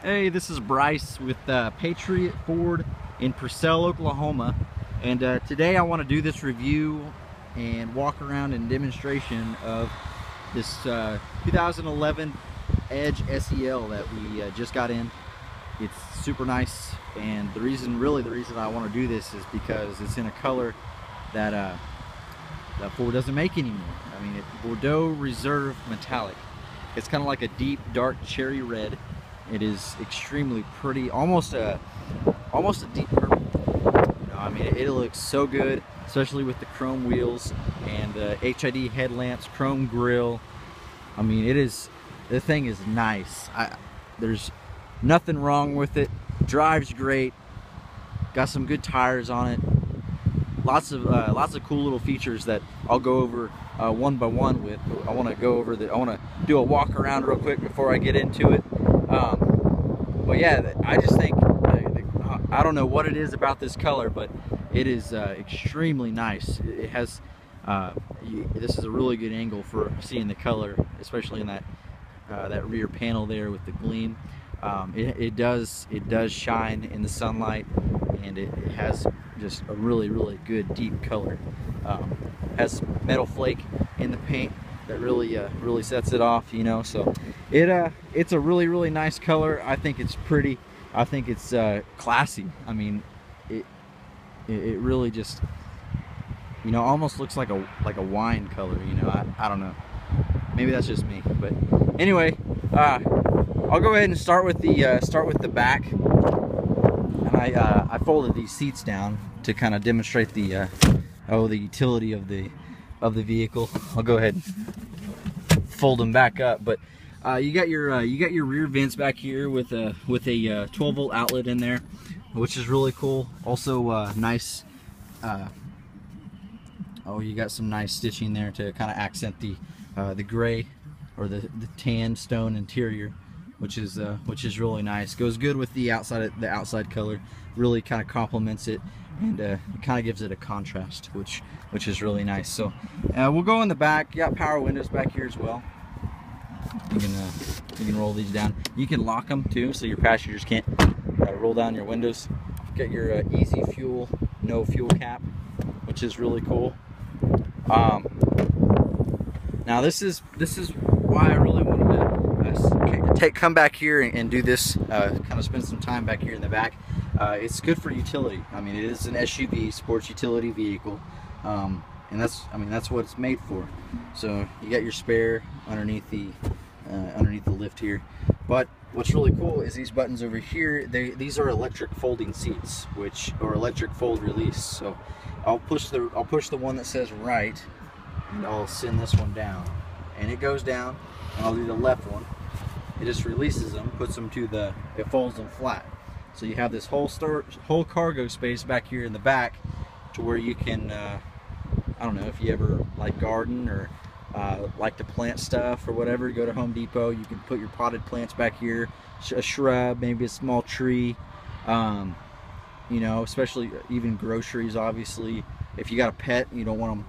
Hey, this is Bryce with Patriot Ford in Purcell, Oklahoma, and today I want to do this review and walk around and demonstration of this 2011 Edge SEL that we just got in. It's super nice, and the reason I want to do this is because it's in a color that that Ford doesn't make anymore. I mean, it's Bordeaux Reserve Metallic. It's kind of like a deep, dark cherry red. It is extremely pretty, almost a deep purple. You know, I mean, it looks so good, especially with the chrome wheels and HID headlamps, chrome grille. I mean, the thing is nice. There's nothing wrong with it. Drives great. Got some good tires on it. Lots of cool little features that I'll go over one by one with. I want to do a walk around real quick before I get into it. But yeah, I just think, I don't know what it is about this color, but it is extremely nice. It has, this is a really good angle for seeing the color, especially in that rear panel there with the gleam. It does shine in the sunlight, and it has just a really good deep color. Has metal flake in the paint that really sets it off, you know. So it's a really nice color. I think it's pretty. I think it's classy. I mean, it really just, you know, almost looks like a wine color, you know. I don't know, maybe that's just me, but anyway, I'll go ahead and start with the back. And I folded these seats down to kind of demonstrate the utility of the vehicle. I'll go ahead and fold them back up, but you got your rear vents back here with a 12-volt outlet in there, which is really cool. Also nice. You got some nice stitching there to kind of accent the gray or the tan stone interior, which is really nice. Goes good with the outside color. Really kind of complements it, and it kind of gives it a contrast, which is really nice. So we'll go in the back. You got power windows back here as well. You can roll these down. You can lock them too, so your passengers can't roll down your windows. Got your easy fuel, no fuel cap, which is really cool. Now this is why I really wanted to come back here and do this, kind of spend some time back here in the back. It's good for utility. I mean, it is an SUV, sports utility vehicle, and that's what it's made for. So you got your spare underneath the lift here. But what's really cool is these buttons over here. These are electric folding seats, or electric fold release. So I'll push the one that says right, and I'll send this one down, and it goes down. And I'll do the left one. It just releases them, puts them it folds them flat. So you have this whole cargo space back here in the back, to where you can, I don't know, if you ever like garden or like to plant stuff or whatever, go to Home Depot, you can put your potted plants back here, a shrub, maybe a small tree, you know, especially even groceries. Obviously, if you got a pet, you don't want them,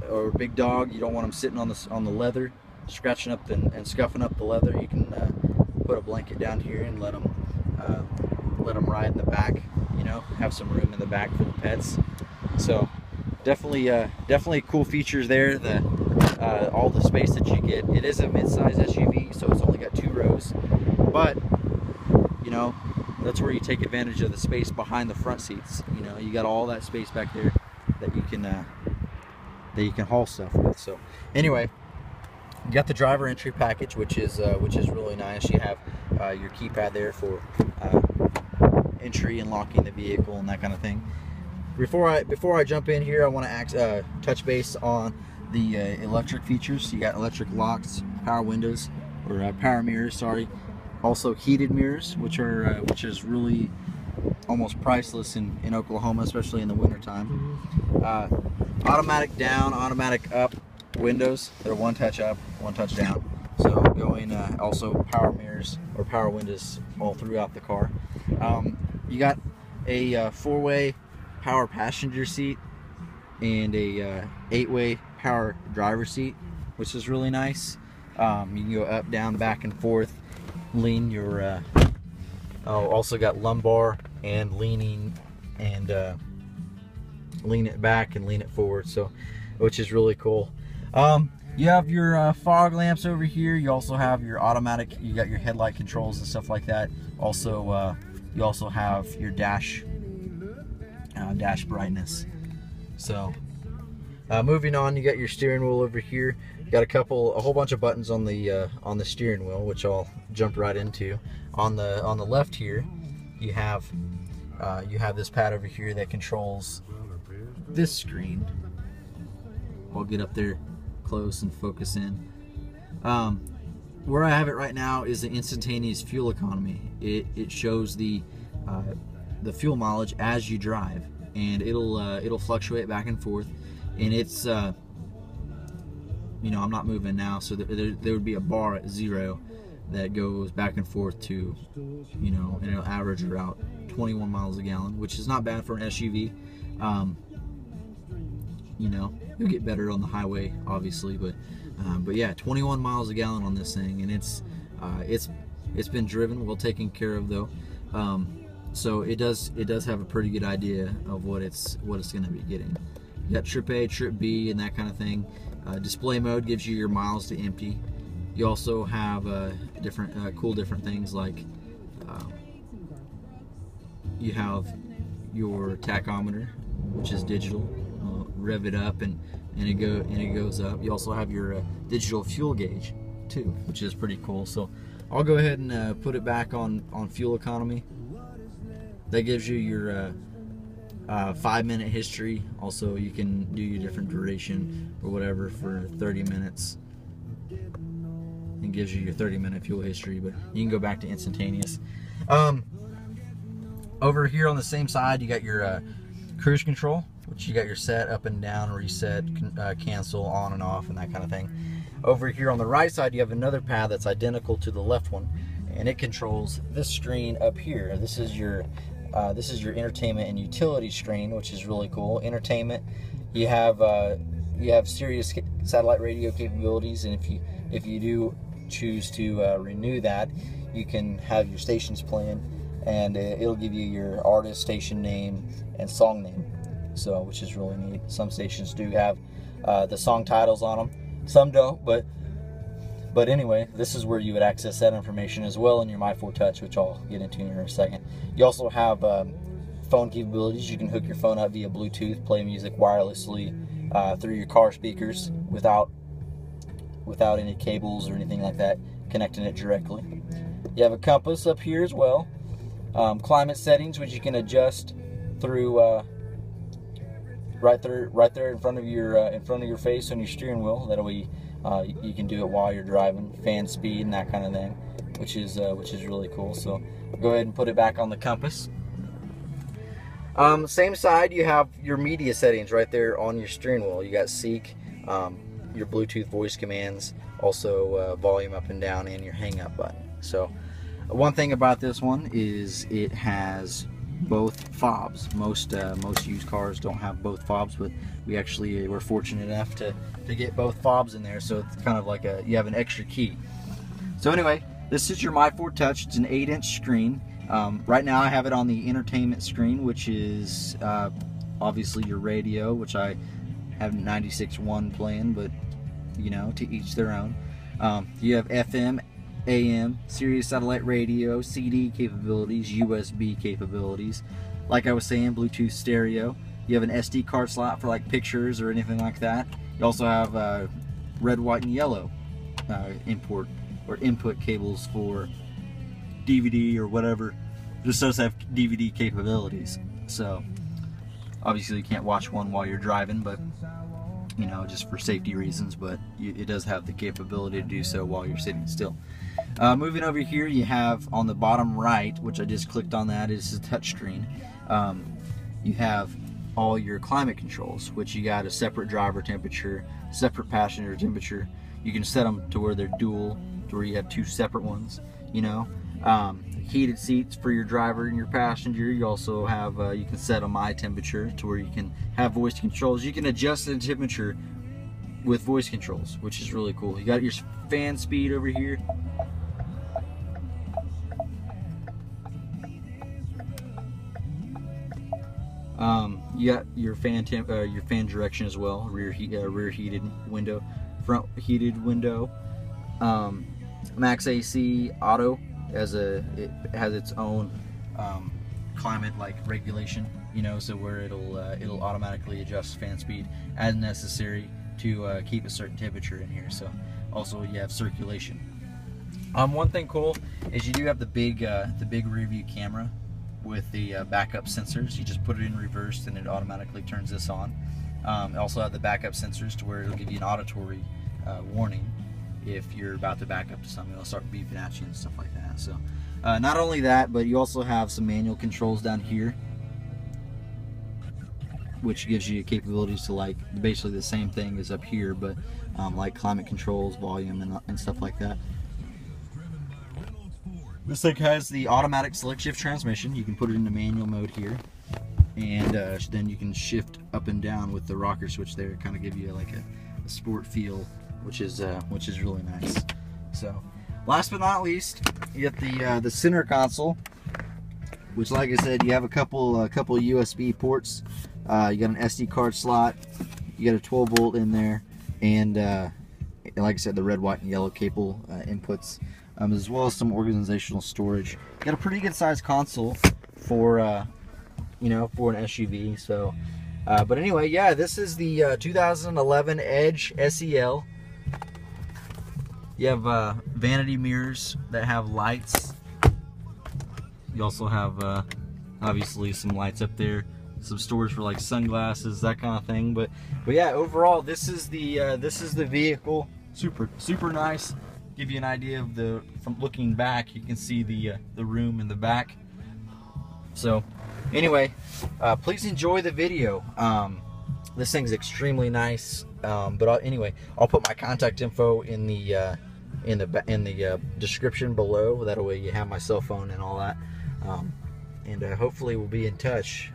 or a big dog, you don't want them sitting on the leather, scratching up and scuffing up the leather. You can put a blanket down here and let them ride in the back, you know, have some room in the back for the pets. So definitely cool features there. All the space that you get. It is a mid-size SUV, so it's only got 2 rows, but you know, that's where you take advantage of the space behind the front seats. You know, you got all that space back there that you can haul stuff with. So anyway, you got the driver entry package, which is really nice. You have your keypad there for entry and locking the vehicle and that kind of thing. Before I jump in here, I want to touch base on the electric features. You got electric locks, power windows, or power mirrors, sorry. Also heated mirrors, which is really almost priceless in Oklahoma, especially in the wintertime. Automatic down, automatic up windows. They're one touch up, one touch down. So going also power mirrors or power windows all throughout the car. You got a 4-way power passenger seat and a 8-way power driver seat, which is really nice. You can go up, down, back and forth, lean your Also got lumbar and leaning, and lean it back and lean it forward, so which is really cool. You have your fog lamps over here. You also have your automatic, you got your headlight controls and stuff like that. Also you also have your dash brightness. So moving on, you got your steering wheel over here. You got a whole bunch of buttons on the steering wheel, which I'll jump right into. On the left here, you have this pad over here that controls this screen. I'll get up there close and focus in. Where I have it right now is the instantaneous fuel economy. It shows the fuel mileage as you drive, and it'll fluctuate back and forth. And it's you know, I'm not moving now, so there would be a bar at 0 that goes back and forth to, you know, and it'll average around 21 miles a gallon, which is not bad for an SUV. You know, you'll get better on the highway, obviously, but yeah, 21 miles a gallon on this thing, and it's been driven, well taken care of though. So it does have a pretty good idea of what it's going to be getting. You got trip A, trip B, and that kind of thing. Display mode gives you your miles to empty. You also have different things like you have your tachometer, which is digital. Rev it up and it goes up. You also have your digital fuel gauge too, which is pretty cool. So I'll go ahead and put it back on fuel economy. That gives you your 5-minute history. Also, you can do your different duration or whatever for 30 minutes. It gives you your 30-minute fuel history, but you can go back to instantaneous. Over here on the same side, you got your cruise control, which you got your set, up and down, reset, cancel, on and off, and that kind of thing. Over here on the right side, you have another pad that's identical to the left one, and it controls this screen up here. This is your entertainment and utility screen, which is really cool. Entertainment, you have Sirius satellite radio capabilities, and if you do choose to renew that, you can have your stations playing, and it'll give you your artist, station name, and song name. So, which is really neat. Some stations do have the song titles on them, some don't, but anyway, this is where you would access that information as well in your My4Touch, which I'll get into in a second. You also have phone capabilities. You can hook your phone up via Bluetooth, play music wirelessly through your car speakers without any cables or anything like that, connecting it directly. You have a compass up here as well. Climate settings, which you can adjust through right there in front of your face on your steering wheel. That way you can do it while you're driving. Fan speed and that kind of thing, which is really cool. So go ahead and put it back on the compass. Same side, you have your media settings right there on your steering wheel. You got Seek, your Bluetooth voice commands, also volume up and down, and your hang up button. So one thing about this one is it has both fobs. Most used cars don't have both fobs, but we're fortunate enough to get both fobs in there, so it's kind of like you have an extra key. So anyway, this is your My4Touch. It's an 8-inch screen. Right now I have it on the entertainment screen, which is obviously your radio, which I have 96.1 playing, but you know, to each their own. You have FM, AM, Sirius satellite radio, CD capabilities, USB capabilities. Like I was saying, Bluetooth stereo. You have an SD card slot for like pictures or anything like that. You also have red, white, and yellow import or input cables for DVD or whatever. This does have DVD capabilities. So obviously you can't watch one while you're driving, but you know, just for safety reasons, but it does have the capability to do so while you're sitting still. Moving over here, you have on the bottom right, which I just clicked on, that is a touch screen. You have all your climate controls, which you got a separate driver temperature, separate passenger temperature. You can set them to where they're dual, to where you have two separate ones, you know. Heated seats for your driver and your passenger. You also have, you can set a My Temperature to where you can have voice controls. You can adjust the temperature with voice controls, which is really cool. You got your fan speed over here. You got your fan direction as well, rear heated window, front heated window, max AC auto, it has its own climate like regulation, you know, so where it'll automatically adjust fan speed as necessary to keep a certain temperature in here. So also you have circulation. One thing cool is you do have the big rear view camera with the backup sensors. You just put it in reverse and it automatically turns this on. Also have the backup sensors to where it'll give you an auditory warning if you're about to back up to something. It'll start beeping at you and stuff like that. So not only that, but you also have some manual controls down here, which gives you capabilities to like basically the same thing as up here, but like climate controls, volume, and stuff like that. This thing has the automatic select shift transmission. You can put it into manual mode here, and then you can shift up and down with the rocker switch there, kind of give you like a sport feel, which is really nice. So last but not least, you get the center console, which, like I said, you have a couple USB ports. You got an SD card slot, you got a 12 volt in there, and like I said, the red, white, and yellow cable inputs, as well as some organizational storage. Got a pretty good sized console for you know, for an SUV. So but anyway, yeah, this is the 2011 Edge SEL. You have vanity mirrors that have lights. You also have obviously some lights up there, some storage for like sunglasses, that kind of thing. But yeah, overall, this is the vehicle. Super nice. Give you an idea of from looking back, you can see the room in the back. So anyway, please enjoy the video. This thing's extremely nice. But anyway, I'll put my contact info in the description below. That way you have my cell phone and all that. And hopefully we'll be in touch.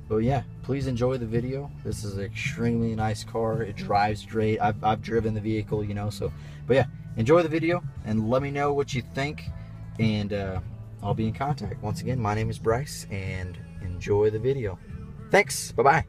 But yeah, please enjoy the video. This is an extremely nice car. It drives great. I've driven the vehicle, you know. So, but yeah, enjoy the video and let me know what you think. And I'll be in contact. Once again, my name is Bryce, and enjoy the video. Thanks. Bye bye.